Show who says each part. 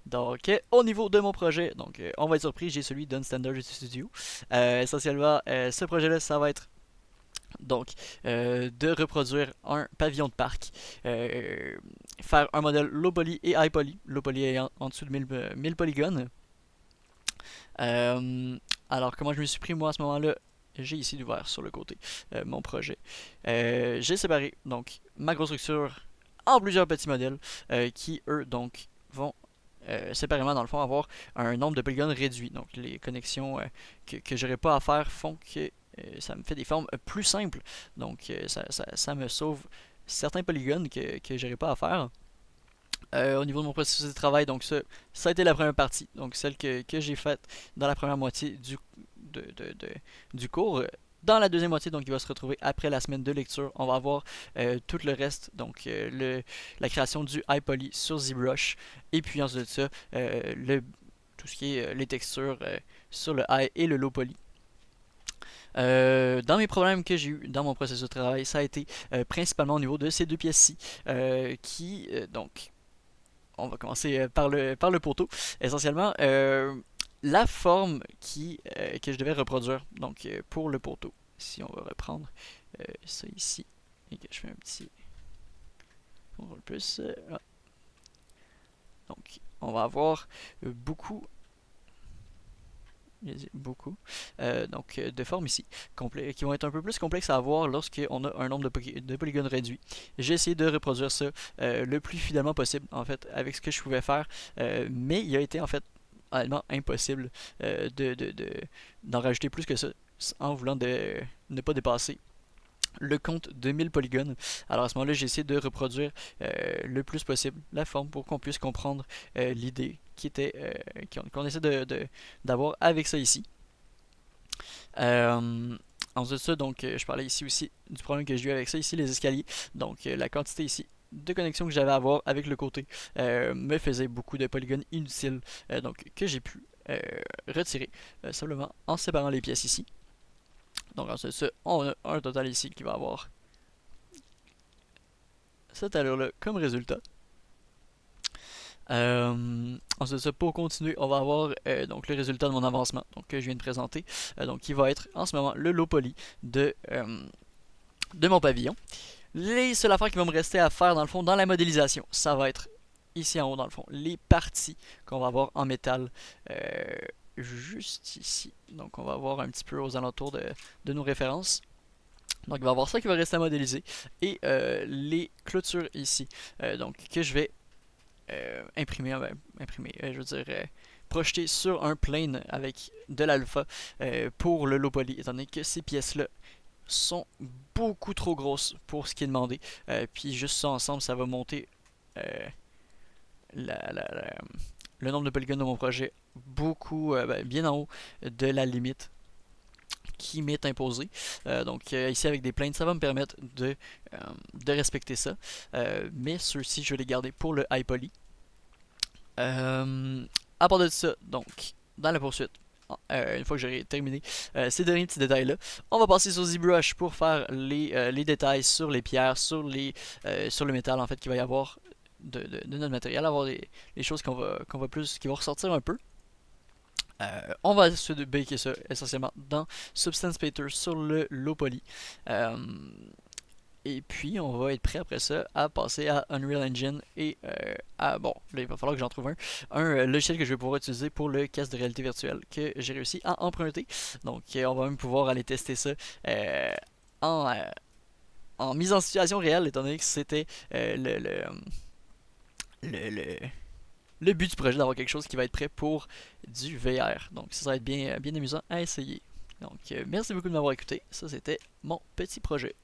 Speaker 1: Donc, au niveau de mon projet, donc on va être surpris, j'ai celui d'Unstandard Studio. Essentiellement, ce projet-là, ça va être donc de reproduire un pavillon de parc, euh, faire un modèle low poly et high poly, low poly ayant en dessous de 1000 polygones. Euh, alors, comment je me suis pris moi à ce moment-là? J'ai ici d'ouvert sur le côté mon projet. J'ai séparé donc ma grosse structure en plusieurs petits modèles qui, eux, donc, vont séparément, dans le fond, avoir un nombre de polygones réduit. Donc, les connexions que j'aurais pas à faire font que ça me fait des formes plus simples. Donc, ça me sauve certains polygones que j'aurais pas à faire. Au niveau de mon processus de travail, donc ça a été la première partie, donc celle que j'ai faite dans la première moitié du cours. Dans la deuxième moitié, donc il va se retrouver après la semaine de lecture, on va avoir tout le reste, donc la création du iPoly sur ZBrush, et puis ensuite de ça, tout ce qui est les textures sur le high et le low poly. Dans mes problèmes que j'ai eu dans mon processus de travail, ça a été principalement au niveau de ces deux pièces-ci, donc on va commencer par le poteau. Essentiellement, la forme que je devais reproduire, donc pour le poteau. Si on va reprendre ça ici, et que je fais un petit contrôle plus. Donc, on va avoir beaucoup beaucoup de formes ici qui vont être un peu plus complexes à avoir lorsqu'on a un nombre de polygones réduit. J'ai essayé de reproduire ça le plus fidèlement possible en fait avec ce que je pouvais faire, mais il a été en fait honnêtement impossible d'en rajouter plus que ça en voulant ne pas dépasser le compte de 1000 polygones. Alors à ce moment-là, j'ai essayé de reproduire le plus possible la forme pour qu'on puisse comprendre l'idée qu'on essaie d'avoir avec ça ici. Ensuite de ça, donc, je parlais ici aussi du problème que j'ai eu avec ça ici, les escaliers. Donc la quantité ici de connexion que j'avais à avoir avec le côté me faisait beaucoup de polygones inutiles, donc que j'ai pu retirer simplement en séparant les pièces ici. Donc ensuite de ça, on a un total ici qui va avoir cette allure-là comme résultat. Ensuite de ça, pour continuer, on va avoir donc le résultat de mon avancement donc, que je viens de présenter, donc qui va être en ce moment le low poly de mon pavillon. Les seules affaires qui vont me rester à faire dans le fond dans la modélisation, ça va être ici en haut dans le fond, les parties qu'on va avoir en métal juste ici. Donc on va voir un petit peu aux alentours de nos références. Donc il va y avoir ça qui va rester à modéliser et les clôtures ici, donc que je vais je veux dire projeter sur un plane avec de l'alpha pour le low poly, étant donné que ces pièces-là sont beaucoup trop grosses pour ce qui est demandé. Puis juste ça ensemble, ça va monter la, la, la, le nombre de polygones de mon projet beaucoup bien en haut de la limite qui m'est imposée. Donc ici avec des planes, ça va me permettre de respecter ça. Mais ceux-ci, je vais les garder pour le high poly. À part de ça, donc, dans la poursuite, une fois que j'aurai terminé ces derniers petits détails-là, on va passer sur ZBrush pour faire les détails sur les pierres, sur le métal en fait qu'il va y avoir de notre matériel, avoir les choses qui vont ressortir un peu. On va se baker ça essentiellement dans Substance Painter sur le low poly. Et puis, on va être prêt après ça à passer à Unreal Engine et bon, là, il va falloir que j'en trouve un logiciel que je vais pouvoir utiliser pour le casque de réalité virtuelle que j'ai réussi à emprunter. Donc, on va même pouvoir aller tester ça en, euh, en mise en situation réelle, étant donné que c'était le, le, le but du projet d'avoir quelque chose qui va être prêt pour du VR. Donc, ça va être bien amusant à essayer. Donc, merci beaucoup de m'avoir écouté. Ça, c'était mon petit projet.